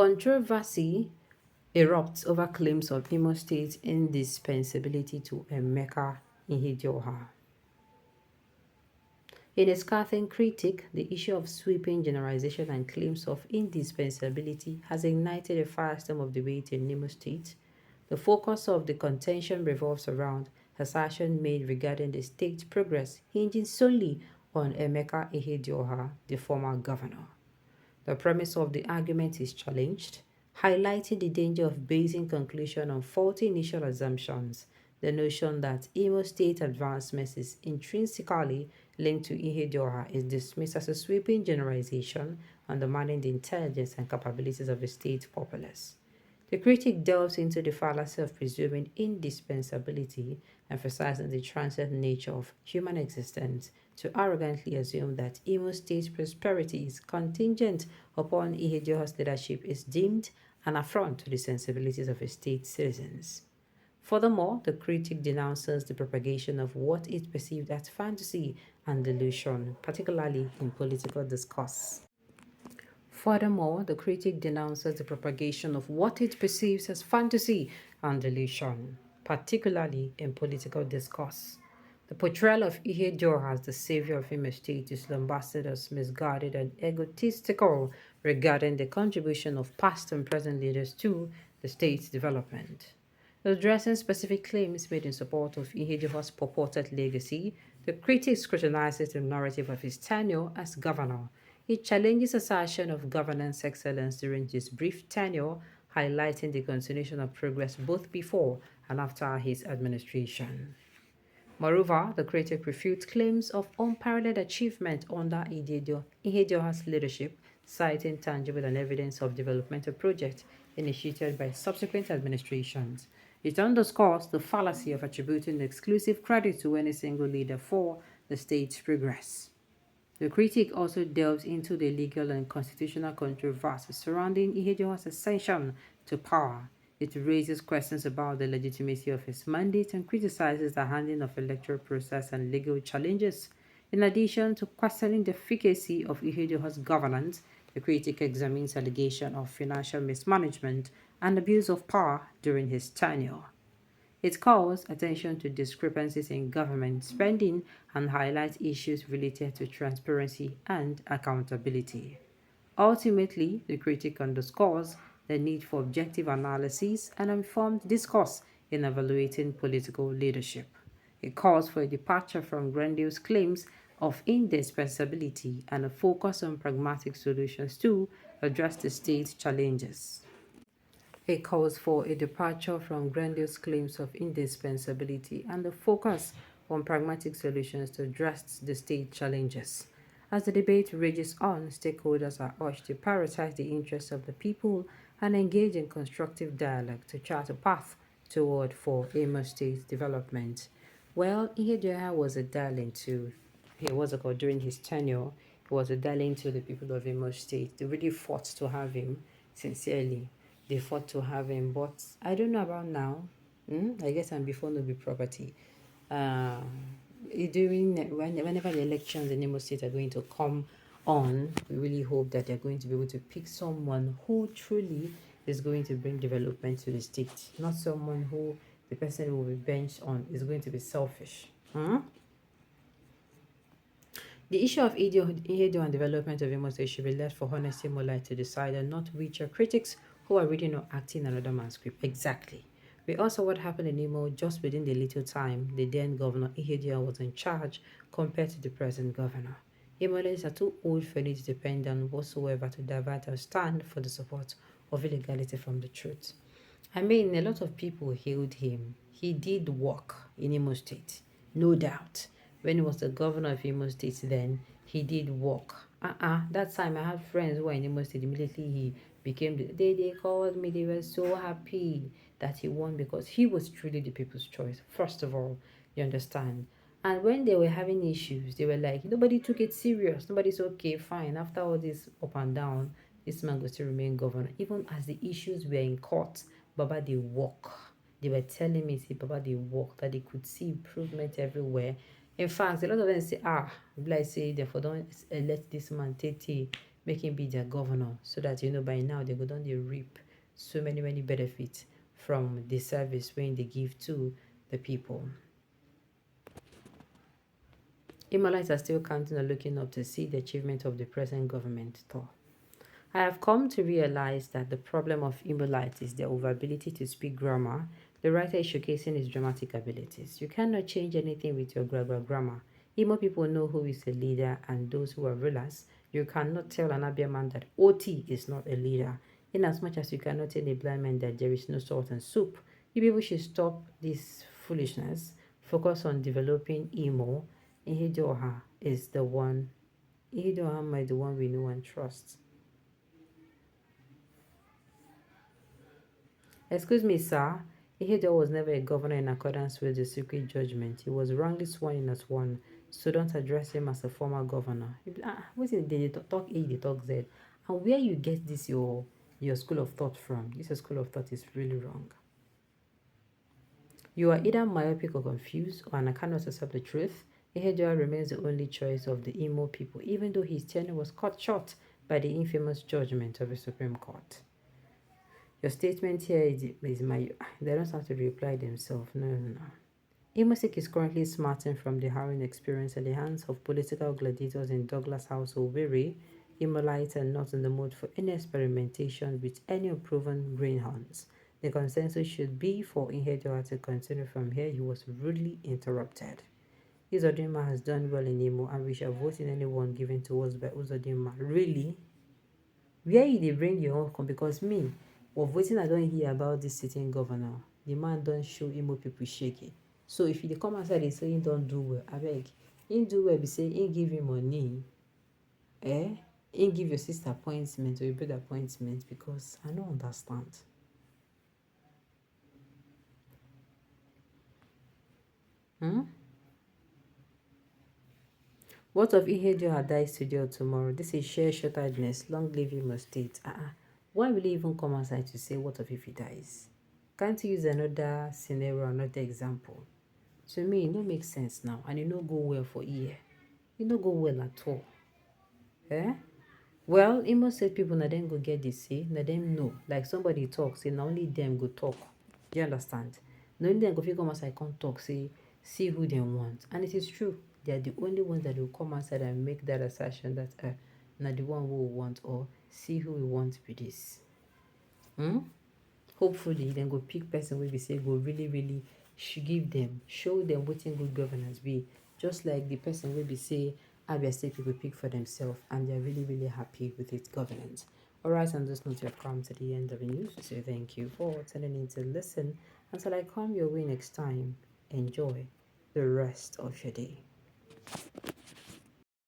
Controversy erupts over claims of Imo State's indispensability to Emeka Ihedioha. In a scathing critique, the issue of sweeping generalization and claims of indispensability has ignited a firestorm of debate in Imo State. The focus of the contention revolves around assertions made regarding the state's progress, hinging solely on Emeka Ihedioha, the former governor. The premise of the argument is challenged, highlighting the danger of basing conclusion on faulty initial assumptions. The notion that Imo State advancement is intrinsically linked to Ihedioha is dismissed as a sweeping generalization undermining the intelligence and capabilities of the state populace. The critic delves into the fallacy of presuming indispensability, emphasizing the transient nature of human existence, to arrogantly assume that Imo State's prosperity is contingent upon Ihedioha's leadership is deemed an affront to the sensibilities of its state citizens. Furthermore, the critic denounces the propagation of what is perceived as fantasy and delusion, particularly in political discourse. Furthermore, the critic denounces the propagation of what it perceives as fantasy and delusion, particularly in political discourse. The portrayal of Ihedioha as the savior of Imo State is lambasted as misguided and egotistical regarding the contribution of past and present leaders to the state's development. Addressing specific claims made in support of Ihedioha's purported legacy, the critic scrutinizes the narrative of his tenure as governor. It challenges assertion of governance excellence during his brief tenure, highlighting the continuation of progress both before and after his administration. Moreover, the critic refutes claims of unparalleled achievement under Ihedioha's leadership, citing tangible and evidence of developmental projects initiated by subsequent administrations. It underscores the fallacy of attributing exclusive credit to any single leader for the state's progress. The critic also delves into the legal and constitutional controversies surrounding Ihedioha's ascension to power. It raises questions about the legitimacy of his mandate and criticizes the handling of electoral process and legal challenges. In addition to questioning the efficacy of Ihedioha's governance, the critic examines allegations of financial mismanagement and abuse of power during his tenure. It calls attention to discrepancies in government spending and highlights issues related to transparency and accountability. Ultimately, the critic underscores the need for objective analysis and informed discourse in evaluating political leadership. It calls for a departure from grandiose claims of indispensability and a focus on pragmatic solutions to address the state's challenges. It calls for a departure from grandiose claims of indispensability and a focus on pragmatic solutions to address the state challenges. As the debate rages on, stakeholders are urged to prioritize the interests of the people and engage in constructive dialogue to chart a path toward for Imo State's development. Well, Ihedioha was a darling to, he was called during his tenure, he was a darling to the people of Imo State. They really fought to have him, sincerely. They fought to have him, but I don't know about now. I guess I'm before no be property. Uh, whenever the elections in Imo State are going to come on, we really hope that they're going to be able to pick someone who truly is going to bring development to the state, not someone who the person who will be benched on is going to be selfish. The issue of Ihedioha and development of Imo State should be left for Honesty Molai to decide and not which are critics who are reading or acting another man's script. Exactly. We also what happened in Imo just within the little time the then governor Ihedioha was in charge compared to the present governor. Imole's are too old for it to depend on whatsoever to divert or stand for the support of illegality from the truth. I mean, a lot of people hailed him. He did work in Imo State, no doubt. When he was the governor of Imo State, then he did work. That time I had friends who were in Imo State. Immediately he became they called me. They were so happy that he won because he was truly the people's choice. First of all, you understand. And when they were having issues, they were like, nobody took it serious. Nobody's okay, fine. After all this up and down, this man was to remain governor. Even as the issues were in court, Baba they walk. They were telling me, see, Baba they walk, that they could see improvement everywhere. In fact, a lot of them say, like say, therefore don't let this man take make him be their governor, so that by now they go down they reap so many benefits from the service when they give to the people. Imalites are still counting and looking up to see the achievement of the present government too. I have come to realize that the problem of Imolites is their overability to speak grammar. The writer is showcasing his dramatic abilities. You cannot change anything with your grammar. Imo people know who is a leader and those who are rulers. You cannot tell an Abia man that OT is not a leader, in as much as you cannot tell a blind man that there is no salt and soup. You people should stop this foolishness. Focus on developing Imo. Ihedioha is the one. Ihedioha might the one we know and trust. Excuse me, sir. Ihedioha was never a governor in accordance with the secret judgment. He was wrongly sworn in as one, so don't address him as a former governor. What is they talk A, they talk Z. And where you get this your school of thought from? This school of thought is really wrong. You are either myopic or confused, or and cannot accept the truth. Ihedioha remains the only choice of the Imo people, even though his tenure was cut short by the infamous judgment of the Supreme Court. Your statement here is my. They don't have to reply themselves. No. Imosik is currently smarting from the harrowing experience at the hands of political gladiators in Douglas House Owerri. Imolites are not in the mood for any experimentation with any unproven greenhorns. The consensus should be for Ihedioha to continue from here. He was rudely interrupted. Uzodinma has done well in Imo, and we shall vote in anyone given to us by Uzodinma. Really? Where you dey bring your own come? Because me, of wetin I don't hear about this sitting governor, the man don't show Imo people shaky. So if you come outside and say he don't do well, abeg, he do well be say he give him money, he give your sister appointment or your brother appointment, because I don't understand. What of Ihedioha dies today or tomorrow? This is sheer shortedness. Long live Imo State. Why will he even come outside to say what if he dies? Can't you use another scenario, another example? To me, it no make sense now, and it no go well for ear. It no go well at all. Eh? Well, Imo State people na them go get the say, na them know. Like somebody talk, say na only them go talk. Do you understand? Na only them go fit come outside come talk, say see who they want. And it is true. They are the only ones that will come outside and make that assertion that na the one who we want, or see who we want with this. Hopefully dem go pick person wey be say go really give them, show them wetin good governance be, just like the person wey be say Abia State people pick for themselves, and they are really happy with its governance. Alright, on this note, we have come to the end of the news. So thank you for tuning in to listen. Until I come your way next time, enjoy the rest of your day.